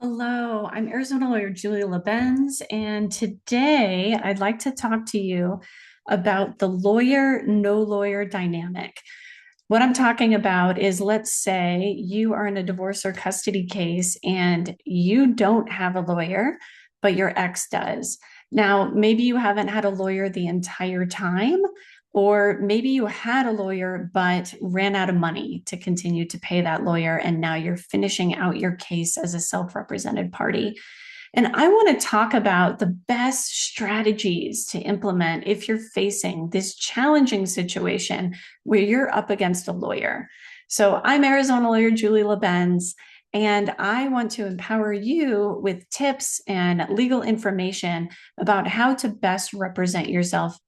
Hello, I'm Arizona Lawyer Julie LaBenz, and today I'd like to talk to you about the lawyer, no lawyer dynamic. What I'm talking about is, let's say you are in a divorce or custody case and you don't have a lawyer, but your ex does. Now, maybe you haven't had a lawyer the entire time, or maybe you had a lawyer but ran out of money to continue to pay that lawyer, and now you're finishing out your case as a self-represented party. And I want to talk about the best strategies to implement if you're facing this challenging situation where you're up against a lawyer. So I'm Arizona Lawyer Julie LaBenz, and I want to empower you with tips and legal information about how to best represent yourself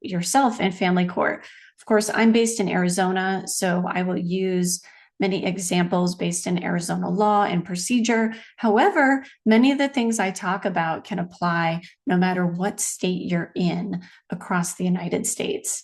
in family court. Of course, I'm based in Arizona, so I will use many examples based in Arizona law and procedure. However, many of the things I talk about can apply no matter what state you're in across the United States.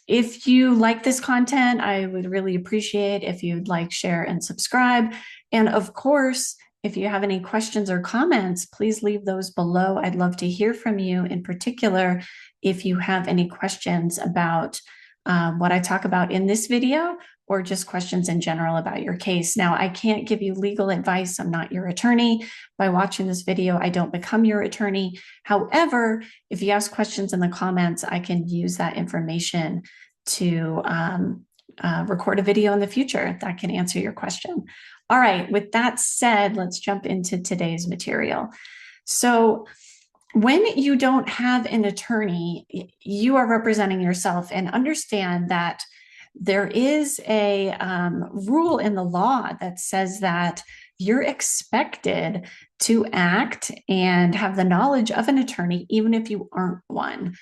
If you like this content, I would really appreciate if you'd like, share, and subscribe. And of course, if you have any questions or comments, please leave those below. I'd love to hear from you, in particular, if you have any questions about what I talk about in this video, or just questions in general about your case. Now, I can't give you legal advice. I'm not your attorney. By watching this video, I don't become your attorney. However, if you ask questions in the comments, I can use that information to record a video in the future that can answer your question. All right, with that said, let's jump into today's material. So when you don't have an attorney, you are representing yourself, and understand that there is a rule in the law that says that you're expected to act and have the knowledge of an attorney, even if you aren't one.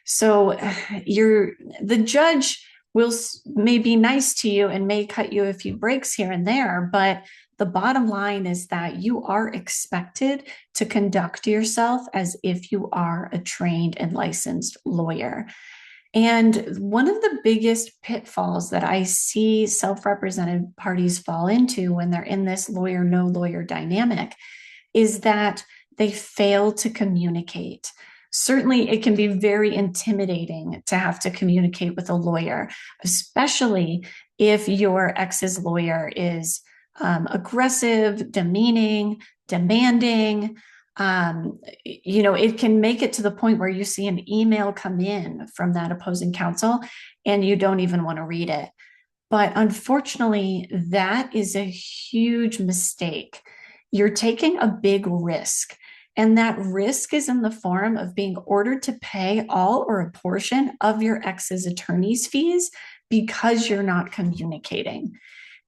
So the judge may be nice to you and may cut you a few breaks here and there, but the bottom line is that you are expected to conduct yourself as if you are a trained and licensed lawyer. And one of the biggest pitfalls that I see self-represented parties fall into when they're in this lawyer, no lawyer dynamic is that they fail to communicate. Certainly, it can be very intimidating to have to communicate with a lawyer, especially if your ex's lawyer is aggressive, demeaning, demanding. It can make it to the point where you see an email come in from that opposing counsel and you don't even want to read it. But unfortunately, that is a huge mistake. You're taking a big risk, and that risk is in the form of being ordered to pay all or a portion of your ex's attorney's fees because you're not communicating.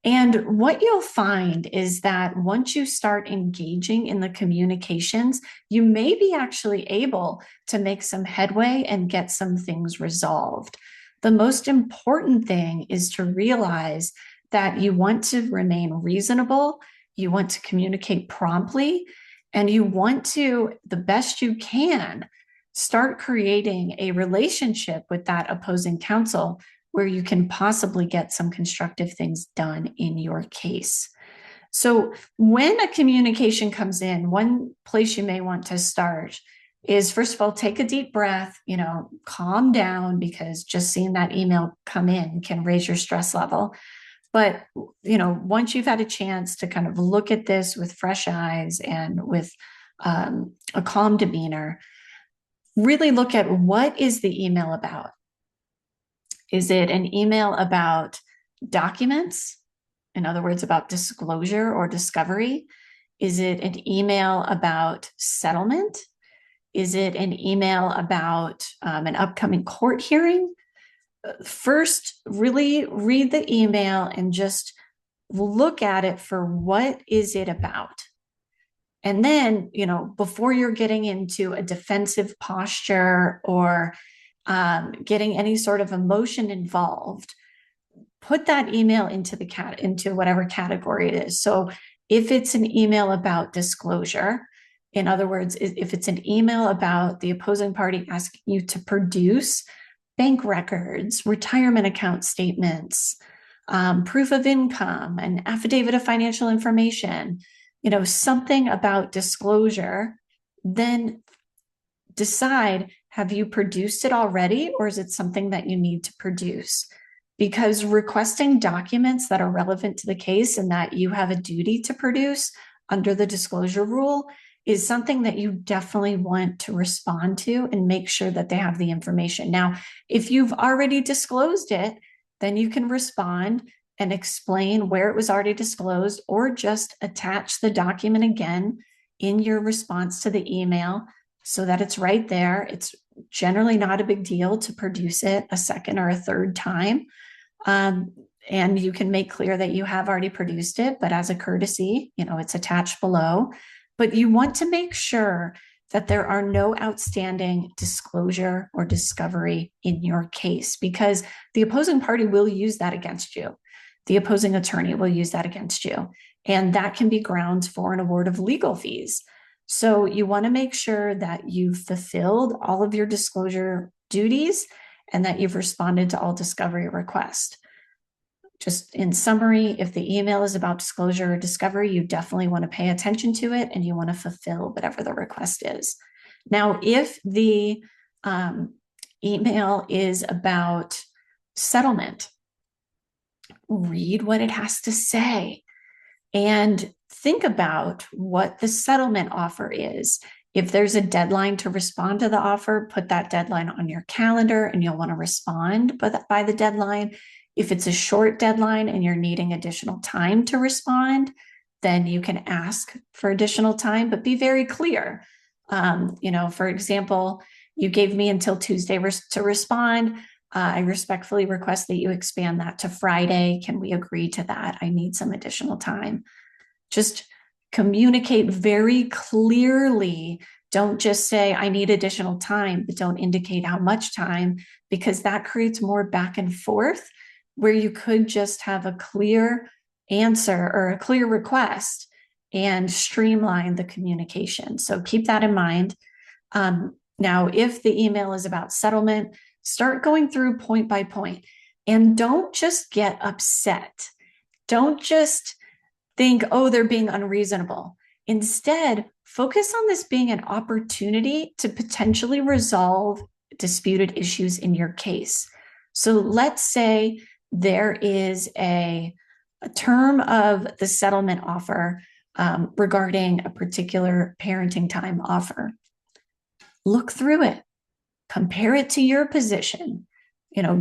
And what you'll find is that once you start engaging in the communications, you may be actually able to make some headway and get some things resolved. The most important thing is to realize that you want to remain reasonable, you want to communicate promptly, and you want to, the best you can, start creating a relationship with that opposing counsel where you can possibly get some constructive things done in your case. So when a communication comes in, one place you may want to start is, first of all, take a deep breath, calm down, because just seeing that email come in can raise your stress level. But, once you've had a chance to kind of look at this with fresh eyes and with a calm demeanor, really look at, what is the email about? Is it an email about documents? In other words, about disclosure or discovery? Is it an email about settlement? Is it an email about an upcoming court hearing? First, really read the email and just look at it for what is it about. And then, before you're getting into a defensive posture or getting any sort of emotion involved, put that email into whatever category it is. So if it's an email about disclosure, in other words, if it's an email about the opposing party asking you to produce bank records, retirement account statements, proof of income, an affidavit of financial information, something about disclosure, then decide, have you produced it already, or is it something that you need to produce? Because requesting documents that are relevant to the case and that you have a duty to produce under the disclosure rule is something that you definitely want to respond to and make sure that they have the information. Now, if you've already disclosed it, then you can respond and explain where it was already disclosed, or just attach the document again in your response to the email so that it's right there. It's generally not a big deal to produce it a second or a third time. And you can make clear that you have already produced it, but as a courtesy, it's attached below. But you want to make sure that there are no outstanding disclosure or discovery in your case, because the opposing party will use that against you. The opposing attorney will use that against you. And that can be grounds for an award of legal fees. So you want to make sure that you've fulfilled all of your disclosure duties and that you've responded to all discovery requests. Just in summary, if the email is about disclosure or discovery, you definitely want to pay attention to it and you want to fulfill whatever the request is. Now, if the email is about settlement, read what it has to say and think about what the settlement offer is. If there's a deadline to respond to the offer, put that deadline on your calendar and you'll want to respond by the deadline. If it's a short deadline and you're needing additional time to respond, then you can ask for additional time, but be very clear. For example, you gave me until Tuesday to respond. I respectfully request that you expand that to Friday. Can we agree to that? I need some additional time. Just communicate very clearly. Don't just say, I need additional time, but don't indicate how much time, because that creates more back and forth where you could just have a clear answer or a clear request and streamline the communication. So keep that in mind. Now, if the email is about settlement, start going through point by point and don't just get upset. Don't just think, oh, they're being unreasonable. Instead, focus on this being an opportunity to potentially resolve disputed issues in your case. So let's say there is a term of the settlement offer regarding a particular parenting time offer. Look through it, compare it to your position,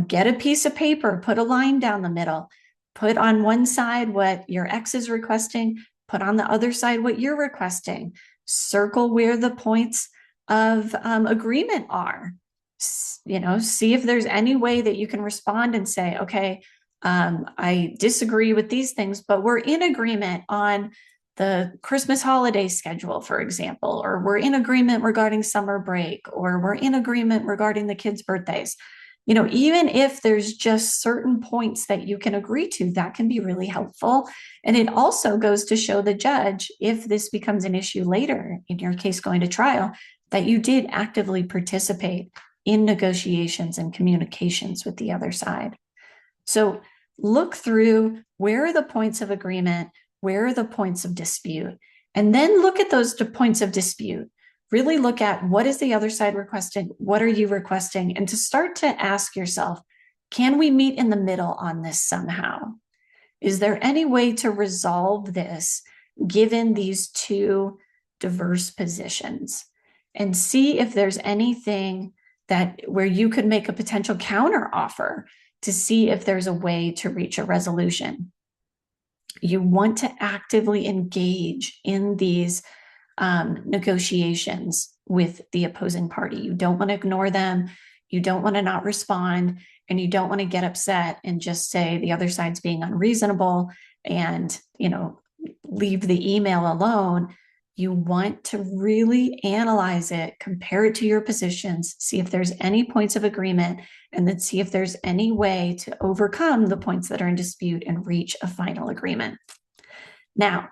get a piece of paper, put a line down the middle, put on one side what your ex is requesting, put on the other side what you're requesting, circle where the points of agreement are. See if there's any way that you can respond and say, okay, I disagree with these things, but we're in agreement on the Christmas holiday schedule, for example, or we're in agreement regarding summer break, or we're in agreement regarding the kids' birthdays. Even if there's just certain points that you can agree to, that can be really helpful. And it also goes to show the judge, if this becomes an issue later in your case going to trial, that you did actively participate in negotiations and communications with the other side. So look through, where are the points of agreement? Where are the points of dispute? And then look at those points of dispute. Really look at, what is the other side requesting? What are you requesting? And to start to ask yourself, can we meet in the middle on this somehow? Is there any way to resolve this given these two diverse positions? And see if there's anything where you could make a potential counter offer to see if there's a way to reach a resolution. You want to actively engage in these negotiations with the opposing party. You don't want to ignore them. You don't want to not respond, and you don't want to get upset and just say the other side's being unreasonable and, leave the email alone. You want to really analyze it, compare it to your positions, see if there's any points of agreement, and then see if there's any way to overcome the points that are in dispute and reach a final agreement. Now,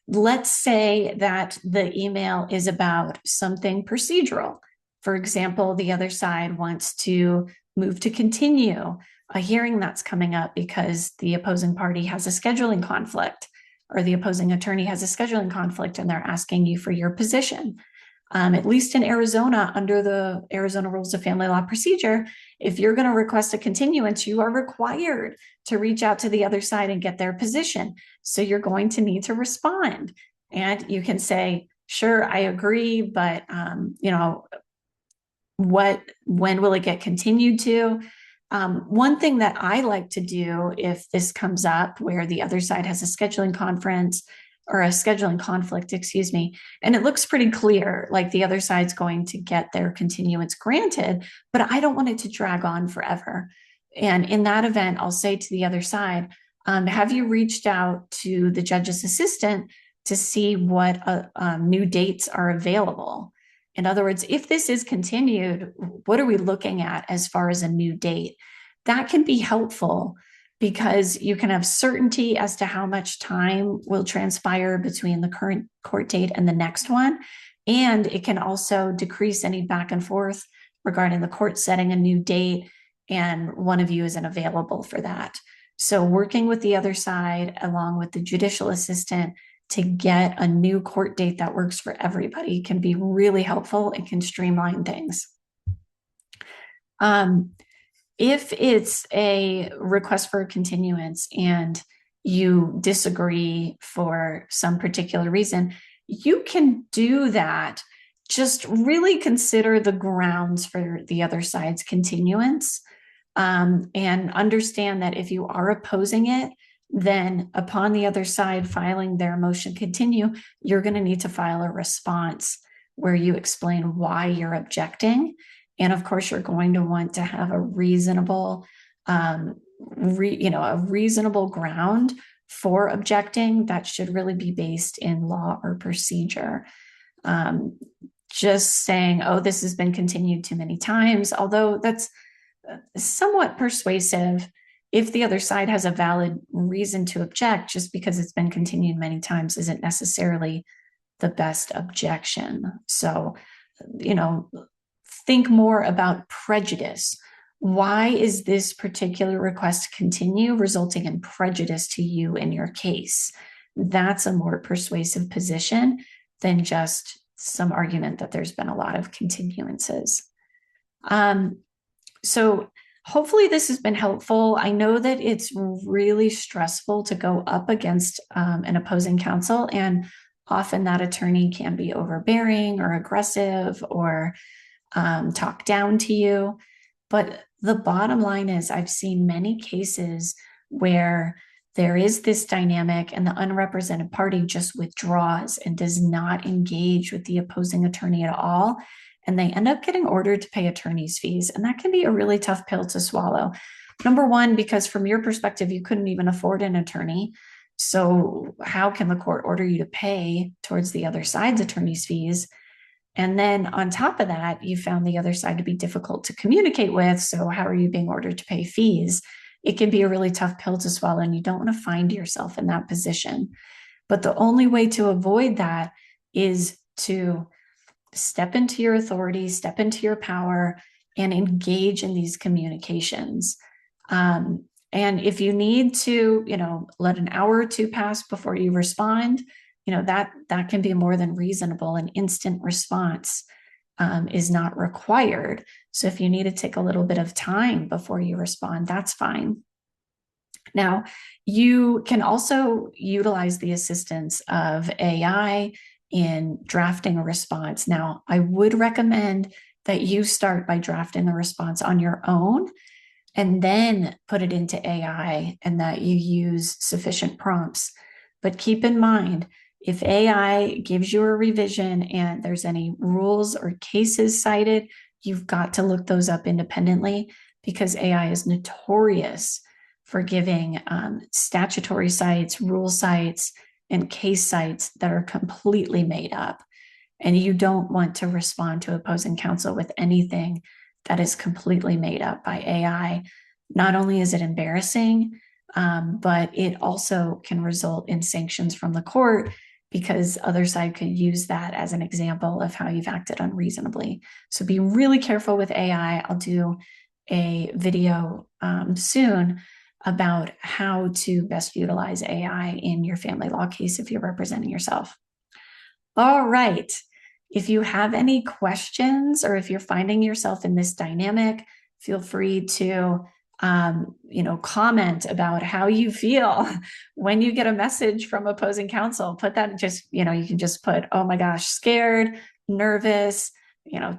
let's say that the email is about something procedural. For example, the other side wants to move to continue a hearing that's coming up because the opposing party has a scheduling conflict. or the opposing attorney has a scheduling conflict and they're asking you for your position. At least in Arizona, under the Arizona Rules of Family Law Procedure, if you're going to request a continuance, you are required to reach out to the other side and get their position. So you're going to need to respond. And you can say, sure, I agree, but when will it get continued to? One thing that I like to do if this comes up where the other side has a scheduling conference or a scheduling conflict, excuse me, and it looks pretty clear, like the other side's going to get their continuance granted, but I don't want it to drag on forever. And in that event, I'll say to the other side, have you reached out to the judge's assistant to see what new dates are available? In other words, if this is continued, what are we looking at as far as a new date? That can be helpful because you can have certainty as to how much time will transpire between the current court date and the next one. And it can also decrease any back and forth regarding the court setting a new date and one of you isn't available for that. So working with the other side along with the judicial assistant to get a new court date that works for everybody can be really helpful and can streamline things. If it's a request for a continuance and you disagree for some particular reason, you can do that. Just really consider the grounds for the other side's continuance, and understand that if you are opposing it, then upon the other side filing their motion continue, you're going to need to file a response where you explain why you're objecting. And of course, you're going to want to have a reasonable, a reasonable ground for objecting that should really be based in law or procedure. Just saying, oh, this has been continued too many times, although that's somewhat persuasive. If the other side has a valid reason to object, just because it's been continued many times isn't necessarily the best objection. So, think more about prejudice. Why is this particular request continue resulting in prejudice to you in your case? That's a more persuasive position than just some argument that there's been a lot of continuances. So hopefully this has been helpful. I know that it's really stressful to go up against an opposing counsel, and often that attorney can be overbearing or aggressive or talk down to you. But the bottom line is I've seen many cases where there is this dynamic and the unrepresented party just withdraws and does not engage with the opposing attorney at all. And they end up getting ordered to pay attorney's fees. And that can be a really tough pill to swallow. Number one, because from your perspective, you couldn't even afford an attorney. So how can the court order you to pay towards the other side's attorney's fees? And then on top of that, you found the other side to be difficult to communicate with. So how are you being ordered to pay fees? It can be a really tough pill to swallow, and you don't want to find yourself in that position. But the only way to avoid that is to step into your authority, step into your power, and engage in these communications. And if you need to, let an hour or two pass before you respond, that can be more than reasonable. An instant response is not required. So if you need to take a little bit of time before you respond, that's fine. Now, you can also utilize the assistance of AI in drafting a response. Now, I would recommend that you start by drafting the response on your own and then put it into AI, and that you use sufficient prompts. But keep in mind, if AI gives you a revision and there's any rules or cases cited, you've got to look those up independently, because AI is notorious for giving statutory cites, rule cites, and case cites that are completely made up. And you don't want to respond to opposing counsel with anything that is completely made up by AI. Not only is it embarrassing, but it also can result in sanctions from the court, because other side could use that as an example of how you've acted unreasonably. So be really careful with AI. I'll do a video soon about how to best utilize AI in your family law case if you're representing yourself. All right. If you have any questions or if you're finding yourself in this dynamic, feel free to comment about how you feel when you get a message from opposing counsel. Put that you can just put, oh my gosh, scared, nervous,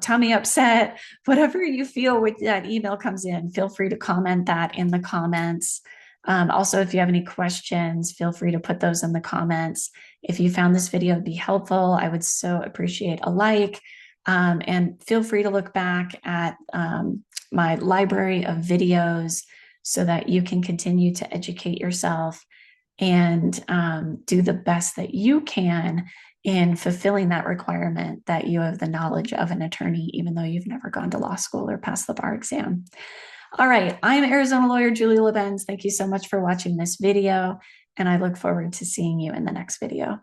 tummy upset, whatever you feel with that email comes in, feel free to comment that in the comments. Also, if you have any questions, feel free to put those in the comments. If you found this video to be helpful, I would so appreciate a like. And feel free to look back at my library of videos so that you can continue to educate yourself and do the best that you can in fulfilling that requirement that you have the knowledge of an attorney, even though you've never gone to law school or passed the bar exam. All right, I'm Arizona lawyer Julie LaBenz. Thank you so much for watching this video, and I look forward to seeing you in the next video.